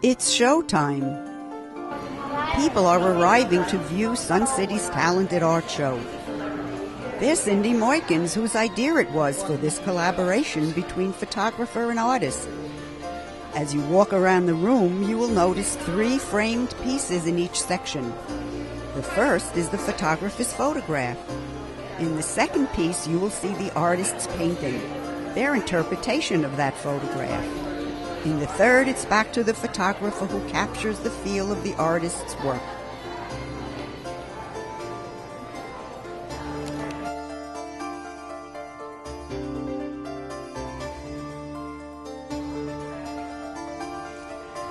It's showtime. People are arriving to view Sun City's talented art show. There's Cindy Moykins, whose idea it was for this collaboration between photographer and artist. As you walk around the room, you will notice 3 framed pieces in each section. The first is the photographer's photograph. In the second piece, you will see the artist's painting, their interpretation of that photograph. In the third, it's back to the photographer who captures the feel of the artist's work.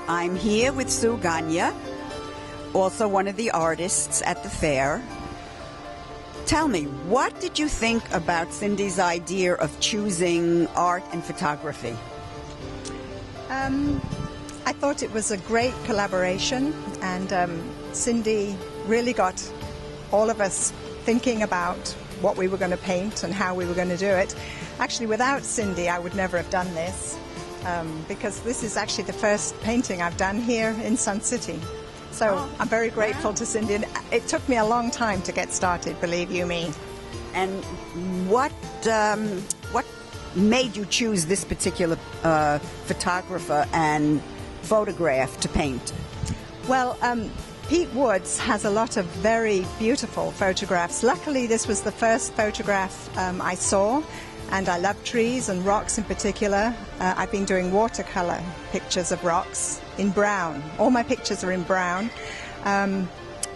I'm here with Sue Gagne, also one of the artists at the fair. Tell me, what did you think about Cindy's idea of choosing art and photography? I thought it was a great collaboration, and Cindy really got all of us thinking about what we were going to paint and how we were going to do it. Actually, without Cindy, I would never have done this, because this is actually the first painting I've done here in Sun City. So I'm very grateful to Cindy, and it took me a long time to get started, believe you me. And what made you choose this particular photographer and photograph to paint? Well, Pete Woods has a lot of very beautiful photographs. Luckily, this was the first photograph I saw, and I love trees and rocks in particular. I've been doing watercolor pictures of rocks in brown. All my pictures are in brown.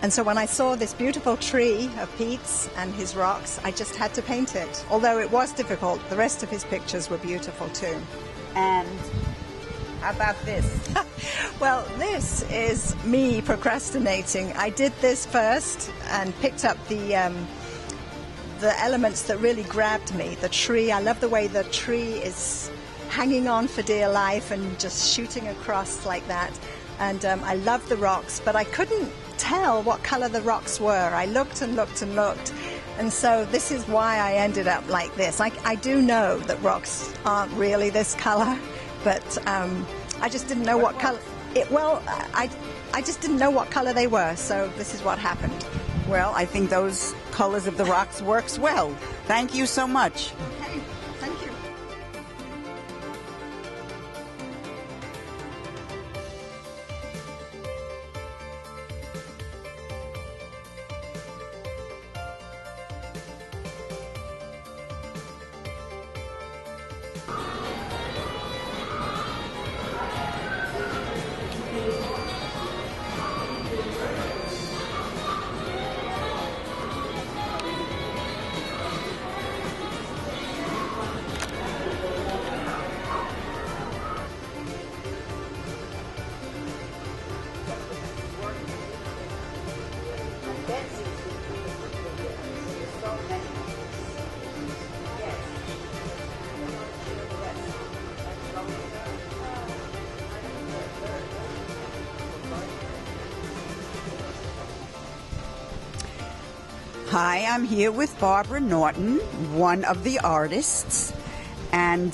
And so when I saw this beautiful tree of Pete's and his rocks, I just had to paint it. Although it was difficult, the rest of his pictures were beautiful too. And how about this? Well, this is me procrastinating. I did this first and picked up the elements that really grabbed me. The tree, I love the way the tree is hanging on for dear life and just shooting across like that. And I love the rocks, but I couldn't tell what color the rocks were. I looked and looked and looked, and so this is why I ended up like this. I do know that rocks aren't really this color, but I just didn't know what color. I just didn't know what color they were, so this is what happened. Well, I think those colors of the rocks works well. Thank you so much. Okay, thank you. Hi, I'm here with Barbara Norton, one of the artists. And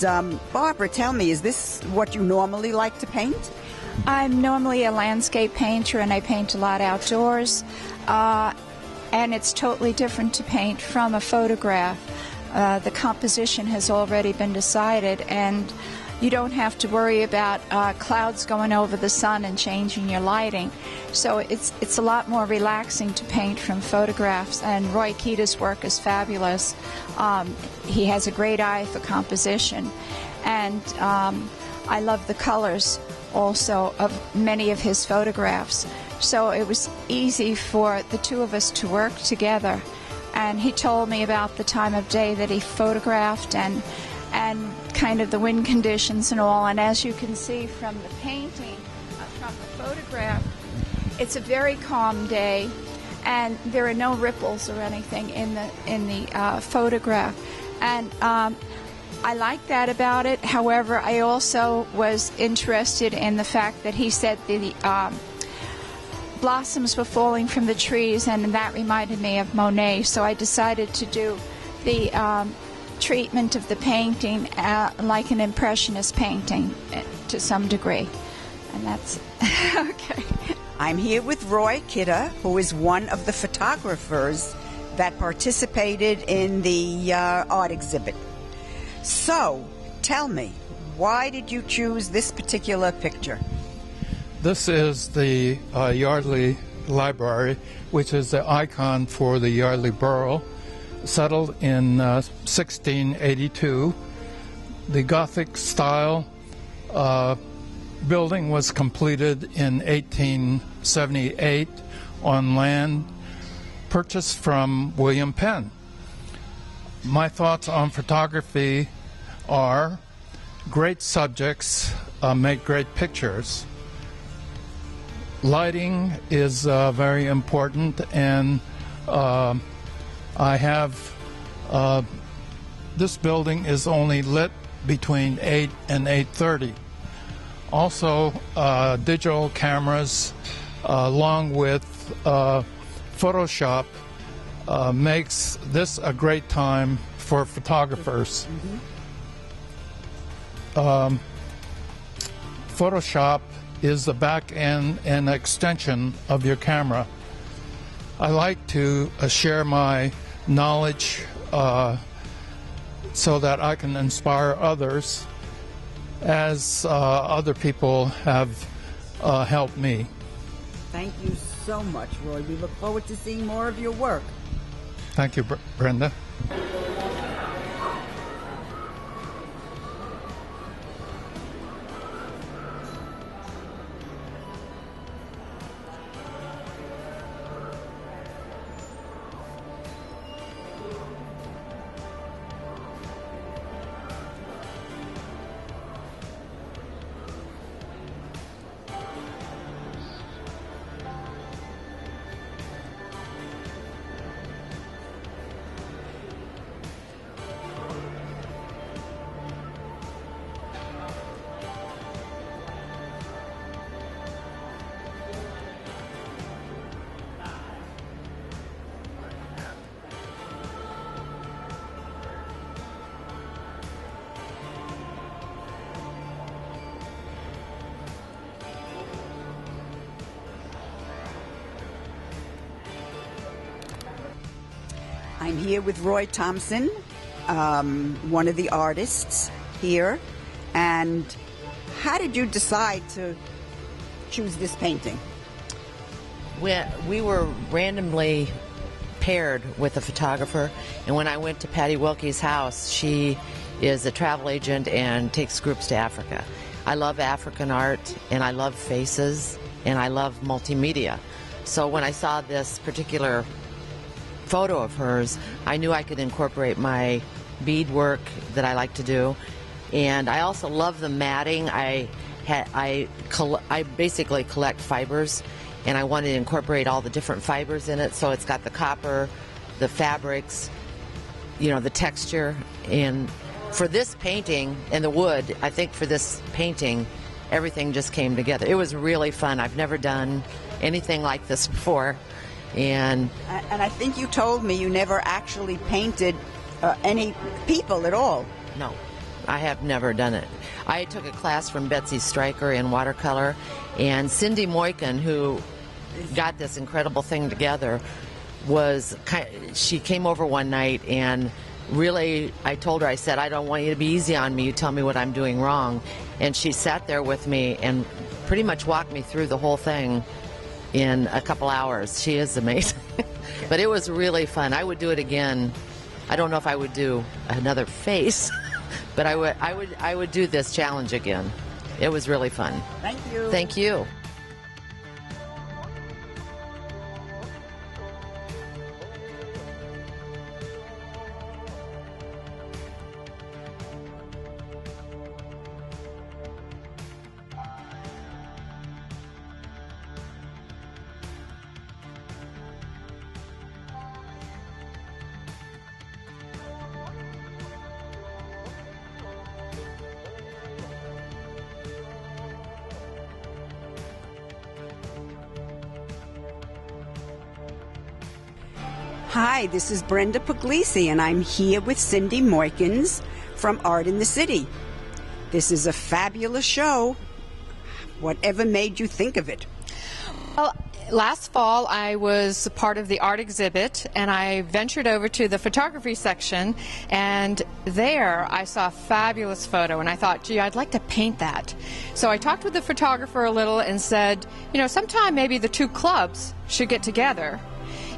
Barbara, tell me, is this what you normally like to paint? I'm normally a landscape painter, and I paint a lot outdoors. And it's totally different to paint from a photograph. The composition has already been decided, and you don't have to worry about clouds going over the sun and changing your lighting. So it's a lot more relaxing to paint from photographs, and Roy Keita's work is fabulous. He has a great eye for composition, and I love the colors also of many of his photographs. So it was easy for the two of us to work together. And he told me about the time of day that he photographed and kind of the wind conditions and all. And as you can see from the painting, from the photograph, it's a very calm day, and there are no ripples or anything in the photograph. And I like that about it. However, I also was interested in the fact that he said the blossoms were falling from the trees, and that reminded me of Monet. So I decided to do the treatment of the painting like an impressionist painting to some degree. And that's okay. I'm here with Roy Kidder, who is one of the photographers that participated in the art exhibit. So, tell me, why did you choose this particular picture? This is the Yardley Library, which is the icon for the Yardley Borough, settled in 1682. The Gothic style building was completed in 1878 on land purchased from William Penn. My thoughts on photography are great subjects make great pictures. Lighting is very important, and I have this building is only lit between 8 and 8:30. Also, digital cameras along with Photoshop makes this a great time for photographers. Photoshop is the back end and extension of your camera. I like to share my knowledge so that I can inspire others, as other people have helped me. Thank you so much, Roy. We look forward to seeing more of your work. Thank you, Brenda. I'm here with Roy Thompson, one of the artists here. And how did you decide to choose this painting? We were randomly paired with a photographer, and when I went to Patty Wilkie's house, she is a travel agent and takes groups to Africa. I love African art, and I love faces, and I love multimedia. So when I saw this particular photo of hers, I knew I could incorporate my beadwork that I like to do, and I also love the matting. I basically collect fibers, and I wanted to incorporate all the different fibers in it. So it's got the copper, the fabrics, the texture. And for this painting and the wood, I think for this painting, everything just came together. It was really fun. I've never done anything like this before. And I think you told me you never actually painted any people at all. No, I have never done it. I took a class from Betsy Stryker in watercolor, and Cindy Moykin, who got this incredible thing together, she came over one night, and really I told her, I said, I don't want you to be easy on me, you tell me what I'm doing wrong. And she sat there with me and pretty much walked me through the whole thing in a couple hours. She is amazing. But it was really fun. I would do it again. I don't know if I would do another face, but I would do this challenge again. It was really fun. Thank you. Thank you. Hi, this is Brenda Puglisi, and I'm here with Cindy Moykins from Art in the City. This is a fabulous show. Whatever made you think of it? Well, last fall I was part of the art exhibit, and I ventured over to the photography section, and there I saw a fabulous photo, and I thought, gee, I'd like to paint that. So I talked with the photographer a little and said, you know, sometime maybe the two clubs should get together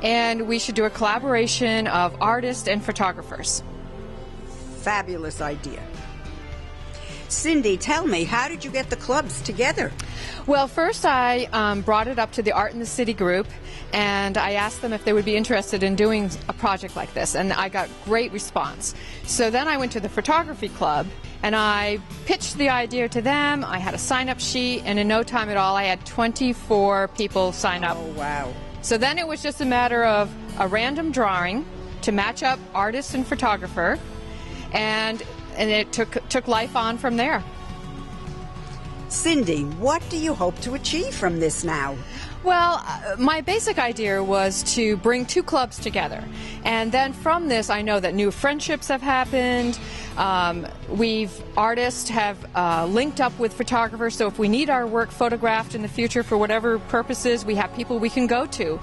and we should do a collaboration of artists and photographers. Fabulous idea. Cindy, tell me, how did you get the clubs together? Well, first I brought it up to the Art in the City group, and I asked them if they would be interested in doing a project like this, and I got great response. So then I went to the photography club, and I pitched the idea to them. I had a sign-up sheet, and in no time at all I had 24 people sign up. Oh, wow. So then it was just a matter of a random drawing to match up artist and photographer, and it took life on from there. Cindy, what do you hope to achieve from this now? Well, my basic idea was to bring two clubs together. And then from this, I know that new friendships have happened. Artists have linked up with photographers, so if we need our work photographed in the future for whatever purposes, we have people we can go to.